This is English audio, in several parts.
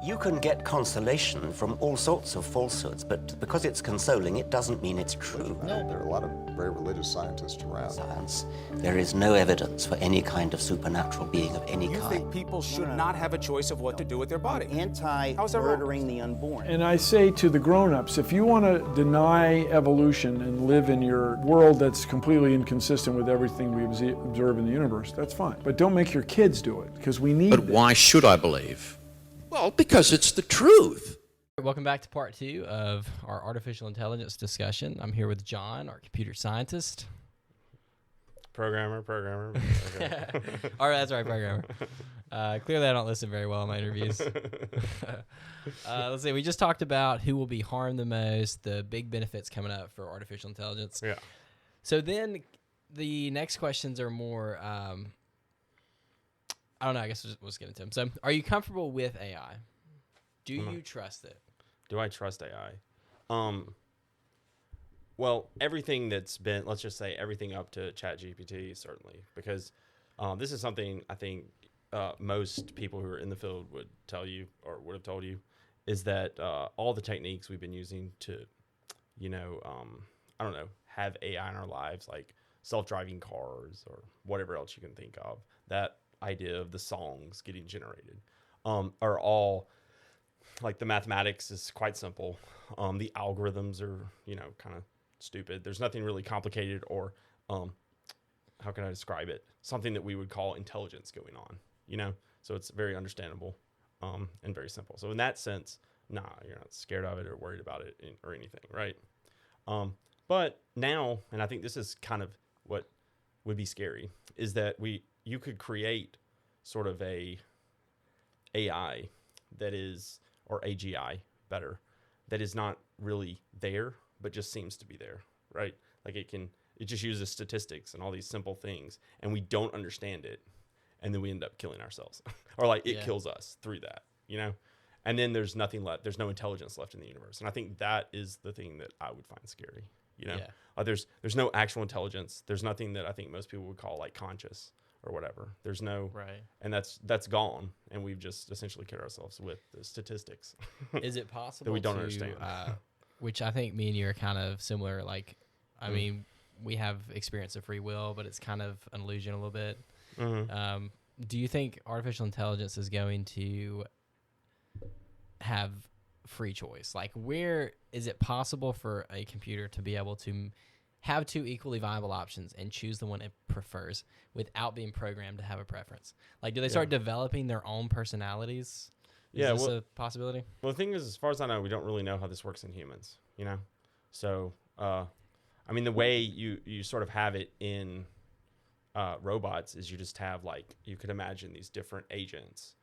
You can get consolation from all sorts of falsehoods, but because it's consoling, it doesn't mean it's true. No, there are a lot of very religious scientists around. Science, there is no evidence for any kind of supernatural being of any You kind. think people should not have a choice of what to do with their body? Anti-murdering the unborn. And I say to the grown-ups, if you want to deny evolution and live in your world that's completely inconsistent with everything we observe in the universe, that's fine. But don't make your kids do it, because we need But why should I believe? Well, because it's the truth. Welcome back to part 2 of our artificial intelligence discussion. I'm here with John, our computer scientist. Programmer. All right, that's right, programmer. Clearly, I don't listen very well in my interviews. Let's see. We just talked about who will be harmed the most, the big benefits coming up for artificial intelligence. Yeah. So then the next questions are more, I don't know. I guess we'll just get into them. So are you comfortable with AI? Do you trust it? Do I trust AI? Well, everything that's been, let's just say everything up to ChatGPT, certainly, because this is something I think most people who are in the field would tell you or would have told you is that all the techniques we've been using to, I don't know, have AI in our lives, like self-driving cars or whatever else you can think of, that idea of the songs getting generated are all, like, the mathematics is quite simple. The algorithms are, kind of stupid. There's nothing really complicated or, how can I describe it? Something that we would call intelligence going on, So it's very understandable and very simple. So in that sense, nah, you're not scared of it or worried about it or anything, right? But now, and I think this is kind of what would be scary, is that you could create sort of a AI that is, or AGI better, that is not really there, but just seems to be there, right? Like it just uses statistics and all these simple things, and we don't understand it, and then we end up killing ourselves, or like it kills us through that, And then there's nothing left. There's no intelligence left in the universe, and I think that is the thing that I would find scary. There's no actual intelligence. There's nothing that I think most people would call like conscious or whatever. There's no, right, and that's gone, and we've just essentially killed ourselves with the statistics. Is it possible that we don't understand? Which I think me and you are kind of similar. Like, I mean, we have experience of free will, but it's kind of an illusion a little bit. Mm-hmm. Do you think artificial intelligence is going to have free choice? Like, where is it possible for a computer to be able to have two equally viable options and choose the one it prefers without being programmed to have a preference? Like, do they start developing their own personalities? Is this a possibility? Well, the thing is, as far as I know, we don't really know how this works in humans, So, I mean, the way you sort of have it in robots is you just have, like, you could imagine these different agents.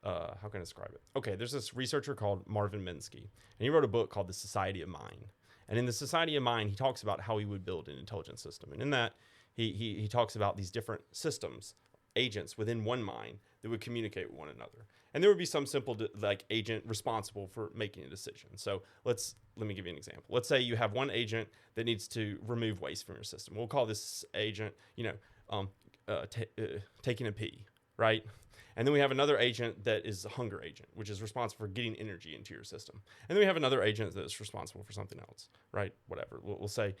How can I describe it? Okay, there's this researcher called Marvin Minsky, and he wrote a book called The Society of Mind. And in The Society of Mind, he talks about how he would build an intelligence system. And in that, he talks about these different systems, agents within one mind that would communicate with one another. And there would be some simple agent responsible for making a decision. So let me give you an example. Let's say you have one agent that needs to remove waste from your system. We'll call this agent, taking a pee, right? And then we have another agent that is a hunger agent, which is responsible for getting energy into your system. And then we have another agent that's responsible for something else, right? Whatever. We'll say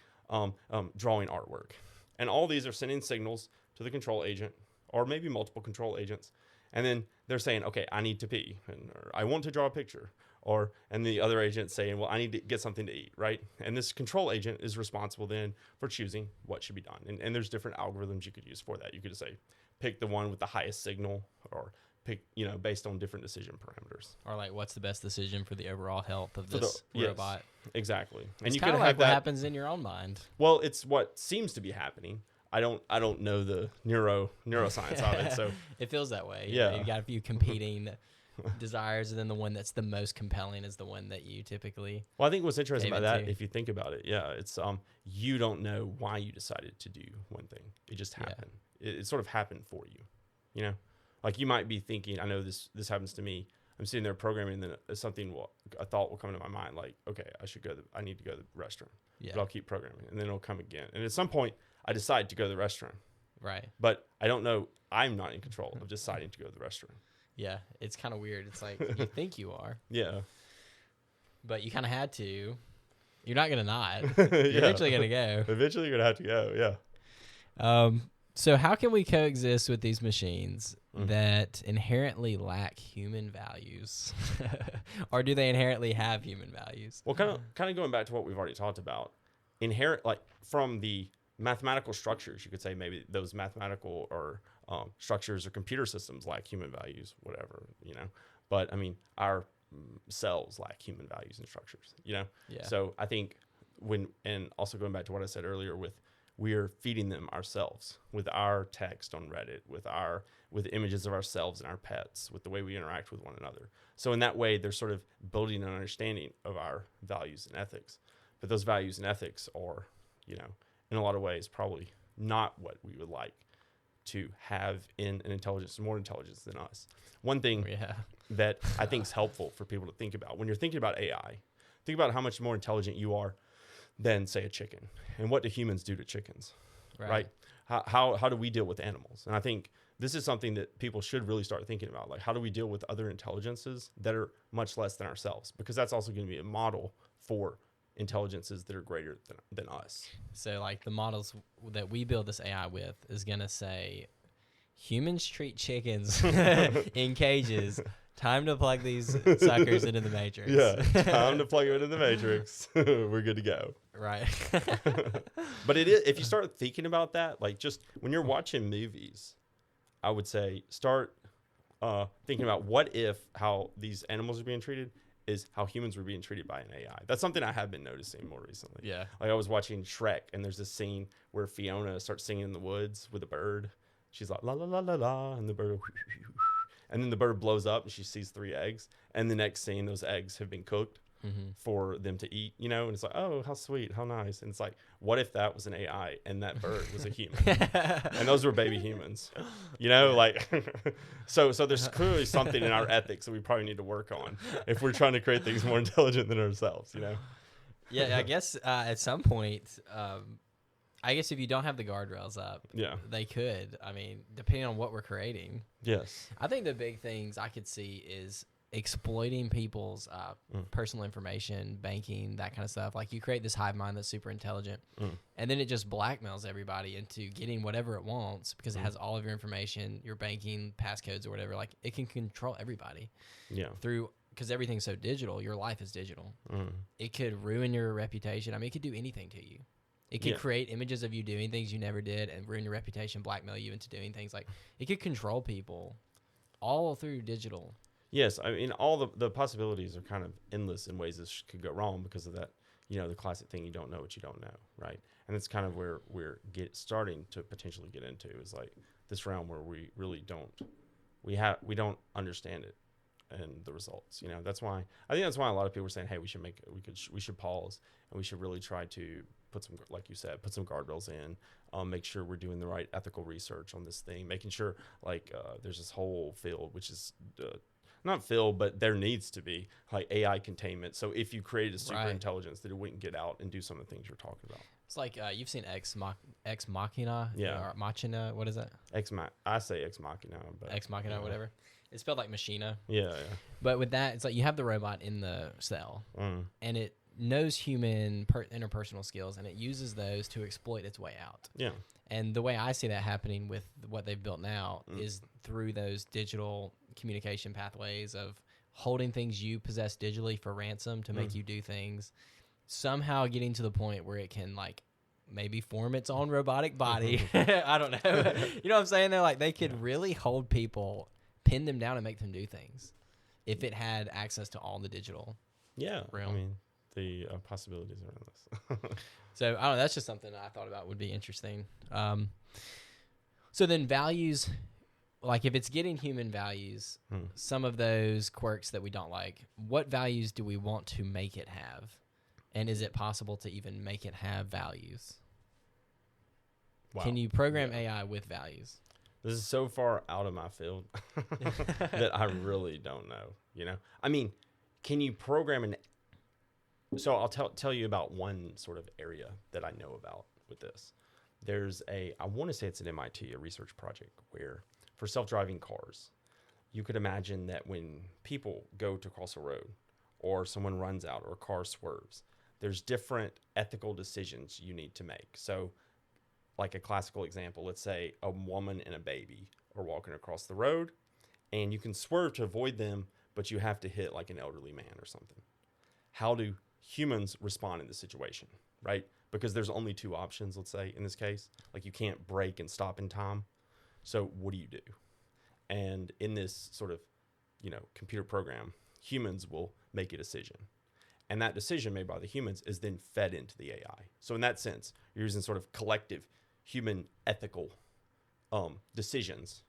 drawing artwork. And all these are sending signals to the control agent, or maybe multiple control agents. And then they're saying, okay, I need to pee, or I want to draw a picture. And the other agent saying, well, I need to get something to eat, right? And this control agent is responsible then for choosing what should be done. And there's different algorithms you could use for that. You could say, pick the one with the highest signal, or pick, based on different decision parameters. Or like, what's the best decision for the overall health of this robot? Yes, exactly. And you kind of like what happens in your own mind. Well, it's what seems to be happening. I don't know the neuroscience of it, so it feels that way. Yeah, you've got a few competing desires, and then the one that's the most compelling is the one that you typically. Well, I think what's interesting about that, if you think about it, it's you don't know why you decided to do one thing. It just happened. It sort of happened for you. Like you might be thinking, I know this happens to me. I'm sitting there programming, and then a thought will come into my mind, like, okay, I need to go to the restroom. Yeah. But I'll keep programming, and then it'll come again. And at some point, I decide to go to the restroom. Right. But I don't know. I'm not in control of deciding to go to the restroom. Yeah, it's kind of weird. It's like you think you are, Yeah. but you kind of had to. You're not gonna not. Yeah. You're eventually gonna go. Eventually, you're gonna have to go. Yeah. So how can we coexist with these machines that inherently lack human values, or do they inherently have human values? Well, kind of going back to what we've already talked about, inherent, like from the mathematical structures, you could say maybe those mathematical or structures or computer systems lack human values, whatever, you know. But I mean, our cells lack human values and structures, you know. Yeah. So I think and also going back to what I said earlier with, we're feeding them ourselves with our text on Reddit, with images of ourselves and our pets, with the way we interact with one another. So in that way, they're sort of building an understanding of our values and ethics. But those values and ethics are, you know, in a lot of ways, probably not what we would like to have in an intelligence, more intelligence than us. One thing that I think is helpful for people to think about when you're thinking about AI, think about how much more intelligent you are than, say, a chicken. And what do humans do to chickens, right? How do we deal with animals? And I think this is something that people should really start thinking about. Like, how do we deal with other intelligences that are much less than ourselves? Because that's also going to be a model for intelligences that are greater than us. So, like, the models that we build this AI with is going to say, humans treat chickens in cages. Time to plug these suckers into the matrix. Yeah, time to plug them into the matrix. We're good to go. Right. But it is, if you start thinking about that, like just when you're watching movies, I would say start thinking about what if how these animals are being treated is how humans were being treated by an AI. That's something I have been noticing more recently. Yeah. Like I was watching Shrek, and there's this scene where Fiona starts singing in the woods with a bird. She's like, la, la, la, la, la, and the bird, and then the bird blows up, and she sees 3 eggs. And the next scene, those eggs have been cooked for them to eat, you know? And it's like, oh, how sweet, how nice. And it's like, what if that was an AI and that bird was a human? And those were baby humans, you know? Like, so there's clearly something in our ethics that we probably need to work on if we're trying to create things more intelligent than ourselves, you know? Yeah, I guess at some point, I guess if you don't have the guardrails up, they could. I mean, depending on what we're creating. Yes. I think the big things I could see is exploiting people's personal information, banking, that kind of stuff. Like you create this hive mind that's super intelligent, and then it just blackmails everybody into getting whatever it wants because it has all of your information, your banking, passcodes or whatever. Like it can control everybody. Yeah. Because everything's so digital, your life is digital. It could ruin your reputation. I mean, it could do anything to you. It could create images of you doing things you never did and ruin your reputation, blackmail you into doing things. Like it could control people all through digital. Yes, I mean, all the possibilities are kind of endless in ways this could go wrong because of that, you know, the classic thing, you don't know what you don't know, right? And that's kind of where we're starting to potentially get into is like this realm where we really we don't understand it and the results, you know. That's why a lot of people are saying, hey, we should pause and we should really try to put some, like you said, put some guardrails in, make sure we're doing the right ethical research on this thing, making sure like there's this whole field, which is not field, but there needs to be like AI containment. So if you created a super intelligence that it wouldn't get out and do some of the things you're talking about. It's like you've seen Ex Machina, or Machina. What is that? I say Ex Machina, but Ex Machina, whatever. It's spelled like machina. Yeah. But with that, it's like you have the robot in the cell, and it knows human interpersonal skills, and it uses those to exploit its way out. Yeah. And the way I see that happening with what they've built now is through those digital communication pathways of holding things you possess digitally for ransom to make you do things, somehow getting to the point where it can like maybe form its own robotic body. I don't know. You know what I'm saying? They're like, they could really hold people, pin them down and make them do things if it had access to all the digital realm. I mean, the possibilities are endless. So I don't know. That's just something I thought about would be interesting. So then values, like if it's getting human values, some of those quirks that we don't like, what values do we want to make it have? And is it possible to even make it have values? Wow. Can you program AI with values? This is so far out of my field that I really don't know, you know? I mean, can you program so I'll tell you about one sort of area that I know about with this. There's I want to say it's at MIT, a research project where for self-driving cars, you could imagine that when people go to cross a road, or someone runs out, or a car swerves, there's different ethical decisions you need to make. So, like a classical example, let's say a woman and a baby are walking across the road, and you can swerve to avoid them, but you have to hit like an elderly man or something. How do humans respond in this situation, right? Because there's only two options, let's say, in this case. Like, you can't brake and stop in time. So what do you do? And in this sort of, computer program, humans will make a decision. And that decision made by the humans is then fed into the AI. So in that sense, you're using sort of collective human ethical decisions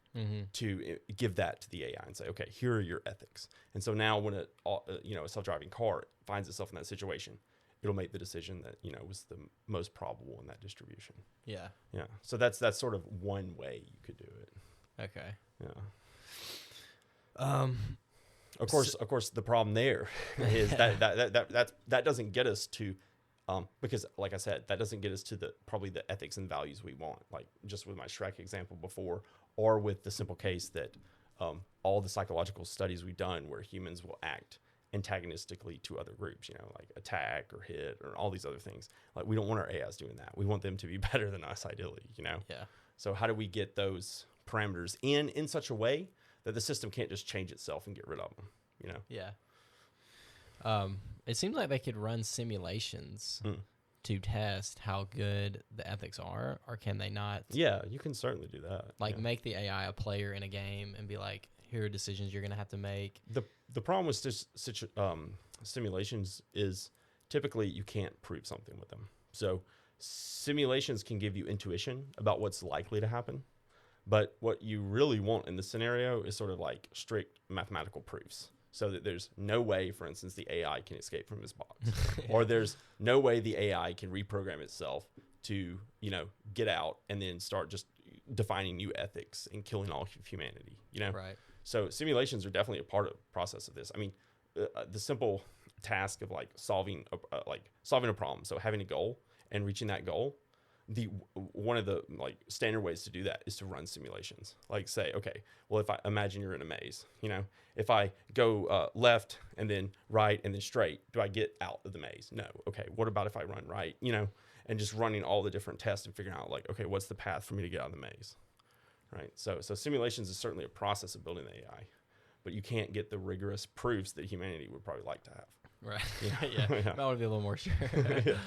to give that to the AI and say, okay, here are your ethics. And so now when a self-driving car finds itself in that situation, it'll make the decision that, was the most probable in that distribution. Yeah. Yeah. So that's sort of one way you could do it. Okay. Yeah. Of course, the problem there is that doesn't get us to, because like I said, that doesn't get us to probably the ethics and values we want. Like just with my Shrek example before, or with the simple case that all the psychological studies we've done where humans will act antagonistically to other groups, like attack or hit or all these other things. Like we don't want our AIs doing that. We want them to be better than us, ideally. Yeah. So how do we get those parameters in such a way that the system can't just change itself and get rid of them, Yeah. It seems like they could run simulations to test how good the ethics are, or can they not? Yeah, you can certainly do that. Like make the AI a player in a game and be like, here are decisions you're going to have to make. The problem with simulations is typically you can't prove something with them. So simulations can give you intuition about what's likely to happen. But what you really want in this scenario is sort of like strict mathematical proofs, so that there's no way, for instance, the AI can escape from this box, or there's no way the AI can reprogram itself to, get out and then start just defining new ethics and killing all of humanity, Right. So simulations are definitely a part of the process of this. I mean, the simple task of like solving a problem, so having a goal and reaching that goal. One of the like standard ways to do that is to run simulations. Like say, okay, well, if I imagine you're in a maze, if I go left and then right and then straight, do I get out of the maze? No. Okay. What about if I run right, and just running all the different tests and figuring out like, okay, what's the path for me to get out of the maze? Right. So simulations is certainly a process of building the AI, but you can't get the rigorous proofs that humanity would probably like to have. Right. Yeah. I want to be a little more sure. Yeah.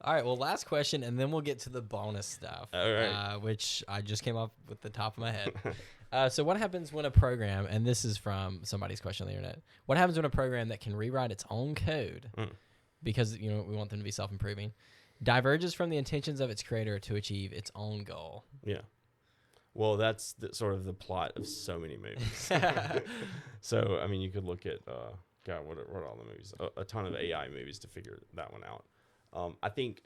All right, well, last question, and then we'll get to the bonus stuff, all right. Which I just came up with the top of my head. So what happens when a program, and this is from somebody's question on the internet, what happens when a program that can rewrite its own code, because we want them to be self-improving, diverges from the intentions of its creator to achieve its own goal? Yeah. Well, that's sort of the plot of so many movies. So, I mean, you could look at, what are all the movies? A ton of AI movies to figure that one out. I think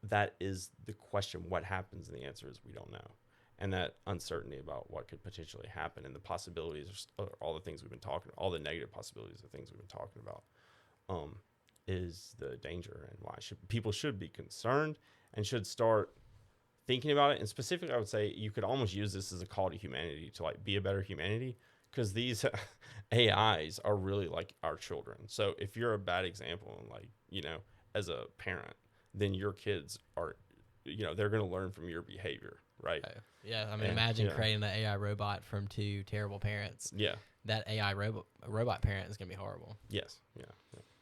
that is the question, what happens? And the answer is we don't know. And that uncertainty about what could potentially happen and the possibilities of all the things we've been talking about, all the negative possibilities of things we've been talking about, is the danger, and why people should be concerned and should start thinking about it. And specifically, I would say you could almost use this as a call to humanity to like be a better humanity, because these AIs are really like our children. So if you're a bad example and like, as a parent, then your kids are, they're going to learn from your behavior, right? Yeah, I mean, imagine creating an AI robot from two terrible parents. Yeah. That AI robot parent is going to be horrible. Yes. Yeah.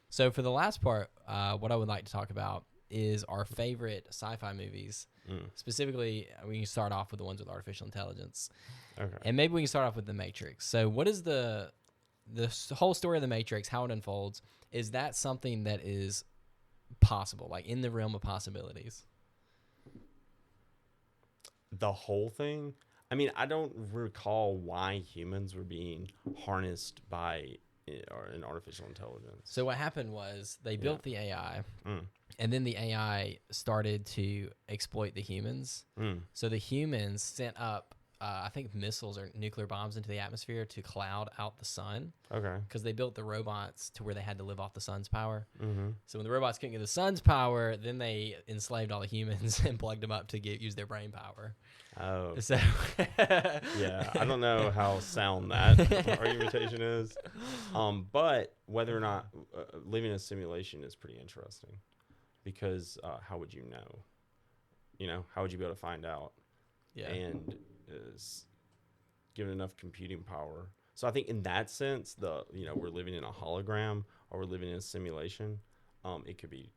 So for the last part, what I would like to talk about is our favorite sci-fi movies. Specifically, we can start off with the ones with artificial intelligence. Okay. And maybe we can start off with The Matrix. So what is the whole story of The Matrix, how it unfolds? Is that something that is possible, like in the realm of possibilities? The whole thing? I mean, I don't recall why humans were being harnessed by an artificial intelligence. So what happened was they built the AI, and then the AI started to exploit the humans. So the humans sent up I think missiles or nuclear bombs into the atmosphere to cloud out the sun. Okay. Because they built the robots to where they had to live off the sun's power. Mm-hmm. So when the robots couldn't get the sun's power, then they enslaved all the humans and plugged them up to use their brain power. Oh. So Yeah, I don't know how sound that argumentation is. But whether or not living in a simulation is pretty interesting, because how would you know? You know, how would you be able to find out? yeah, And is given enough computing power. So I think in that sense, we're living in a hologram or we're living in a simulation. It could be,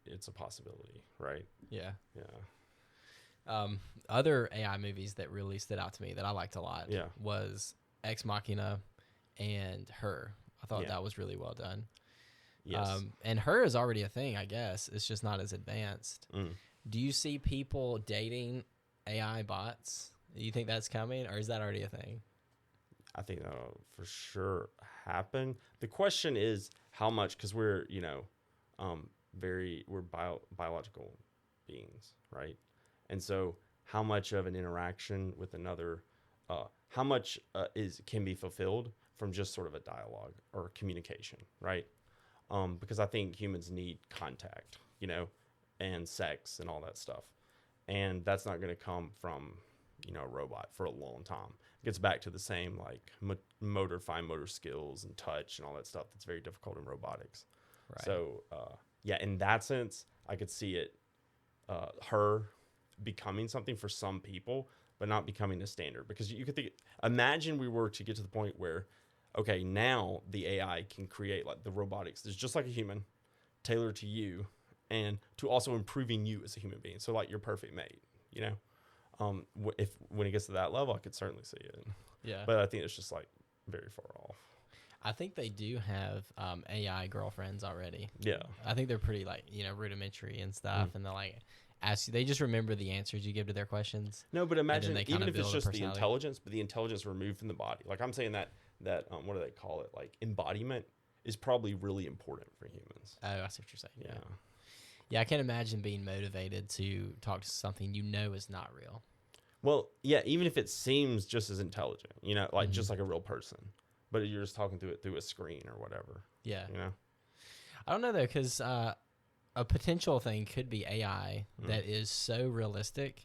it's a possibility, right? yeah. Yeah. Other AI movies that really stood out to me that I liked a lot Yeah. was Ex Machina and Her. I thought Yeah. that was really well done. Yes. And Her is already a thing, I guess. It's just not as advanced. Mm. Do you see people dating AI bots? Do you think that's coming, or is that already a thing? I think that'll for sure happen. The question is how much, because we're, biological beings, right? And so how much of an interaction with another, how much can be fulfilled from just sort of a dialogue or communication, right? Because I think humans need contact, and sex and all that stuff. And that's not going to come from, a robot for a long time. It gets back to the same like fine motor skills and touch and all that stuff that's very difficult in robotics. Right. So, in that sense, I could see it, her becoming something for some people, but not becoming the standard. Because you could imagine we were to get to the point where, okay, now the AI can create like the robotics. There's just like a human, tailored to you, and to also improving you as a human being. So like your perfect mate, when it gets to that level, I could certainly see it. Yeah. But I think it's just like very far off. I think they do have AI girlfriends already. Yeah. I think they're pretty rudimentary and stuff, and they're like ask you. They just remember the answers you give to their questions. No, but imagine they even kinda if it's build a just the personality. intelligence, but the intelligence removed from the body. Like I'm saying that what do they call it? Like embodiment is probably really important for humans. Oh, I see what you're saying. Yeah. Yeah, I can't imagine being motivated to talk to something you know is not real. Well, yeah, even if it seems just as intelligent, like just like a real person, but you're just talking through a screen or whatever. Yeah. I I don't know though, because a potential thing could be AI that is so realistic.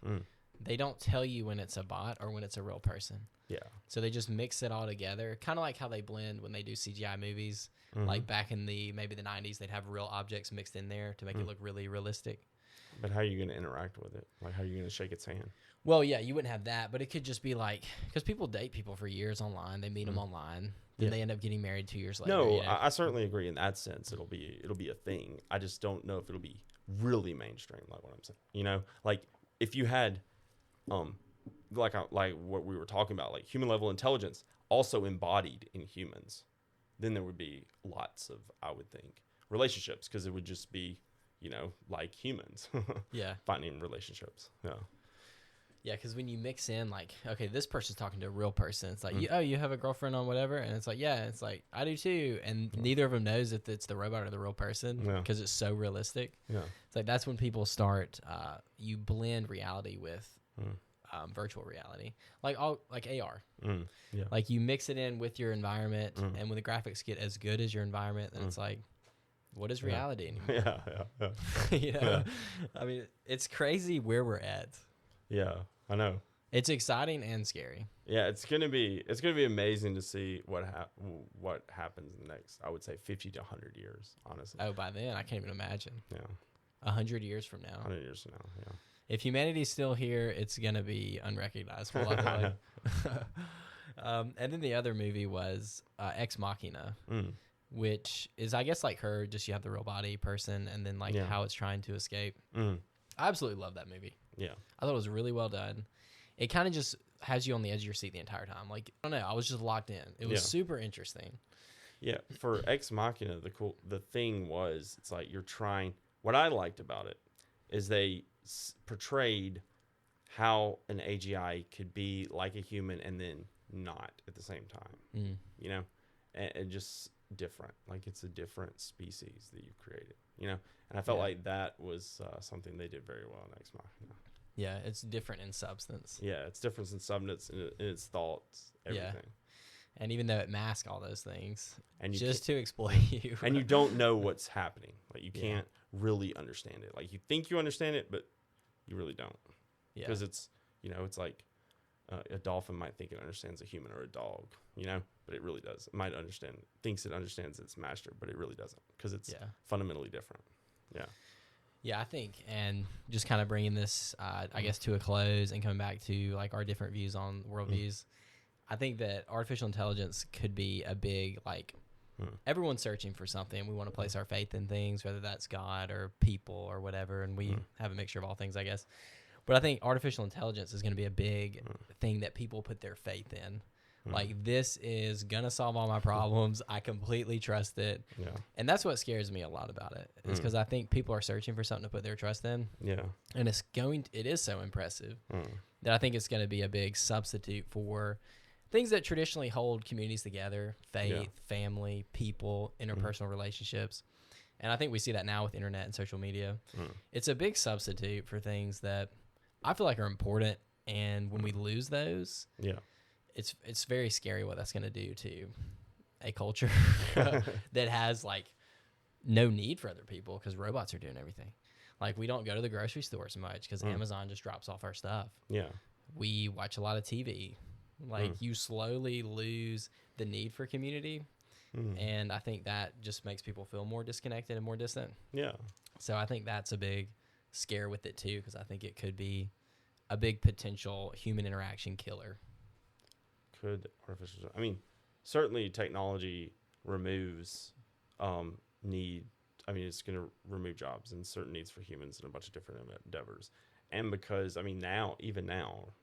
They don't tell you when it's a bot or when it's a real person. Yeah. So they just mix it all together, kind of like how they blend when they do CGI movies. Like back in maybe the 90s, they'd have real objects mixed in there to make it look really realistic. But how are you going to interact with it? Like, how are you going to shake its hand? Well, yeah, you wouldn't have that, but it could just be like, because people date people for years online, they meet them online, then they end up getting married 2 years later. No, I certainly agree in that sense. It'll be a thing. I just don't know if it'll be really mainstream, like what I'm saying. Like if you had, like what we were talking about, like human level intelligence also embodied in humans, then there would be lots of, I would think, relationships, because it would just be, like humans. Yeah. Finding relationships. Yeah. Yeah, because when you mix in, like, okay, this person's talking to a real person. It's like, you have a girlfriend on whatever? And it's like, yeah. It's like, I do too. And neither of them knows if it's the robot or the real person because it's so realistic. Yeah. It's like, that's when people start, you blend reality with virtual reality. Like AR. Yeah. Like, you mix it in with your environment. And when the graphics get as good as your environment, then it's like, what is reality anymore? Yeah. I mean, it's crazy where we're at. Yeah, I know. It's exciting and scary. Yeah, it's gonna be amazing to see what happens in the next, I would say, 50 to 100 years. Honestly. Oh, by then I can't even imagine. Yeah. 100 years from now. 100 years from now. Yeah. If humanity's still here, it's gonna be unrecognizable. I feel like. And then the other movie was Ex Machina, which is, I guess, like Her. Just you have the real body person, and then like how it's trying to escape. I absolutely love that movie. Yeah. I thought it was really well done. It kind of just has you on the edge of your seat the entire time. Like, I don't know, I was just locked in. It was super interesting. Yeah. For Ex Machina, the thing was, it's like you're trying. What I liked about it is they portrayed how an AGI could be like a human and then not at the same time. And just different. Like it's a different species that you've created. And I felt like that was something they did very well in Ex Machina. Yeah, it's different in substance. Yeah, it's different in substance, in its thoughts, everything. Yeah. And even though it masks all those things, And you just to exploit you. And you don't know what's happening. Like, you can't really understand it. Like, you think you understand it, but you really don't. Yeah. Because it's, it's like a dolphin might think it understands a human or a dog, but it really does. It might thinks it understands its master, but it really doesn't, because it's fundamentally different. Yeah. Yeah, I think, and just kind of bringing this, I guess, to a close and coming back to like our different views on worldviews, I think that artificial intelligence could be a big, like, everyone's searching for something. We want to place our faith in things, whether that's God or people or whatever, and we have a mixture of all things, I guess. But I think artificial intelligence is going to be a big thing that people put their faith in. Like, this is going to solve all my problems. I completely trust it. Yeah. And that's what scares me a lot about it, is because I think people are searching for something to put their trust in. Yeah. And it is so impressive that I think it's going to be a big substitute for things that traditionally hold communities together: faith, family, people, interpersonal relationships. And I think we see that now with internet and social media. It's a big substitute for things that I feel like are important. And when we lose those, it's very scary what that's going to do to a culture that has like no need for other people, because robots are doing everything. Like, we don't go to the grocery store so much because Amazon just drops off our stuff. Yeah. We watch a lot of TV. Like, you slowly lose the need for community. And I think that just makes people feel more disconnected and more distant. Yeah. So I think that's a big scare with it too, because I think it could be a big potential human interaction killer. I mean, certainly technology removes need. I mean, it's going to remove jobs and certain needs for humans in a bunch of different endeavors. And because, I mean, even now,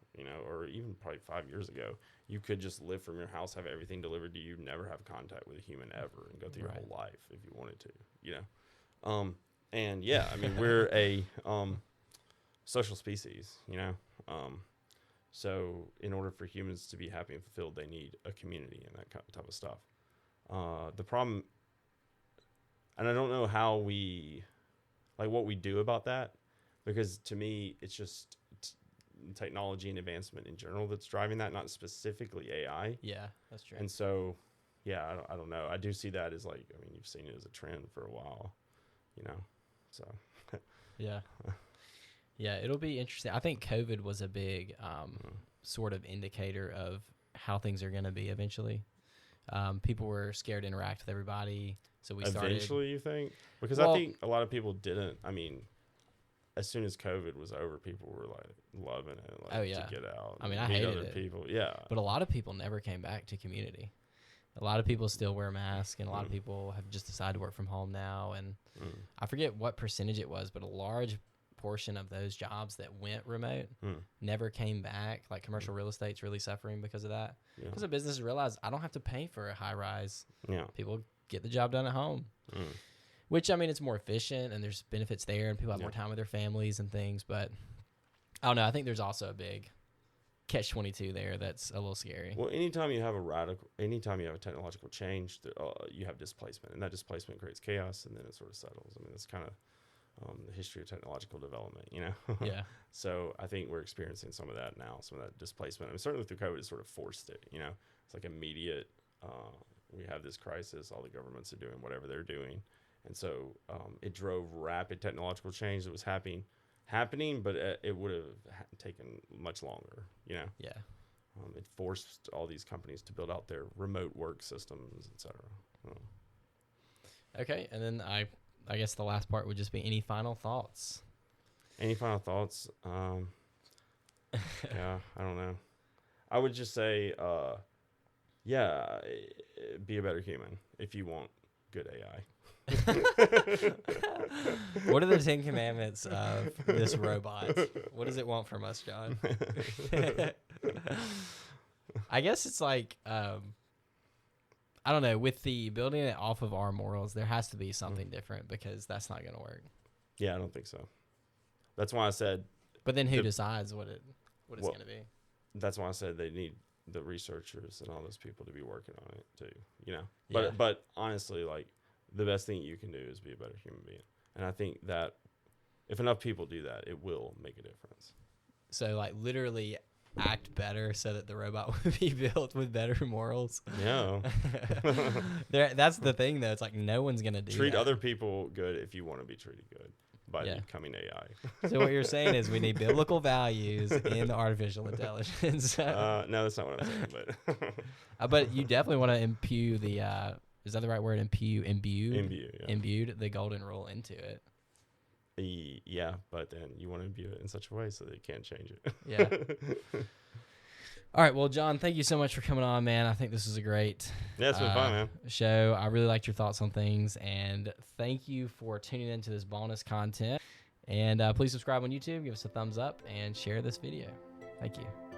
or even probably 5 years ago, you could just live from your house, have everything delivered to you, never have contact with a human ever, and go through your whole life if you wanted to, And yeah, I mean, we're a social species, so in order for humans to be happy and fulfilled, they need a community and that type of stuff. The problem, and I don't know how what we do about that, because to me, it's just technology and advancement in general that's driving that, not specifically AI. Yeah, that's true. And so, yeah, I don't know. I do see that as like, I mean, you've seen it as a trend for a while, so. Yeah. Yeah, it'll be interesting. I think COVID was a big sort of indicator of how things are going to be eventually. People were scared to interact with everybody, so we started. Eventually, you think? Because I think a lot of people didn't. I mean, as soon as COVID was over, people were like loving it, like to get out. I mean, I meet hated other it. people. Yeah. But a lot of people never came back to community. A lot of people still wear masks, and a lot of people have just decided to work from home now. And I forget what percentage it was, but a large portion of those jobs that went remote never came back. Like, commercial real estate's really suffering because of that. Because the businesses realize, I don't have to pay for a high rise. Yeah. People get the job done at home. Which, I mean, it's more efficient and there's benefits there, and people have more time with their families and things. But I don't know. I think there's also a big catch-22 there that's a little scary. Well, anytime you have a technological change, you have displacement, and that displacement creates chaos, and then it sort of settles. I mean, that's kind of the history of technological development, Yeah. So I think we're experiencing some of that now, some of that displacement. I mean, certainly through COVID, it sort of forced it, It's like immediate, we have this crisis, all the governments are doing whatever they're doing. And so it drove rapid technological change that was happening, but it would have taken much longer, Yeah. It forced all these companies to build out their remote work systems, et cetera. Okay, and then I guess the last part would just be any final thoughts. Any final thoughts? Yeah, I don't know. I would just say, be a better human if you want good AI. What are the 10 commandments of this robot? What does it want from us, John? I guess it's like, I don't know, with the building it off of our morals, there has to be something different, because that's not going to work. Yeah, I don't think so. That's why I said. But then who decides what it's going to be? That's why I said they need the researchers and all those people to be working on it too. Yeah. But honestly, like, the best thing you can do is be a better human being. And I think that if enough people do that, it will make a difference. So like literally act better so that the robot would be built with better morals. Yeah. That's the thing though. It's like no one's gonna do Treat that. other people good if you want to be treated good by becoming AI. So what you're saying is we need biblical values in the artificial intelligence. No, that's not what I'm saying. But you definitely want to imbue the. Is that the right word? Imbued. Yeah. Imbued the golden rule into it. Yeah, but then you want to imbue it in such a way so that you can't change it. Yeah. All right. Well, John, thank you so much for coming on, man. I think this is a great Yeah, it's been fun, man. show. I really liked your thoughts on things, and thank you for tuning into this bonus content. And please subscribe on YouTube, give us a thumbs up, and share this video. Thank you.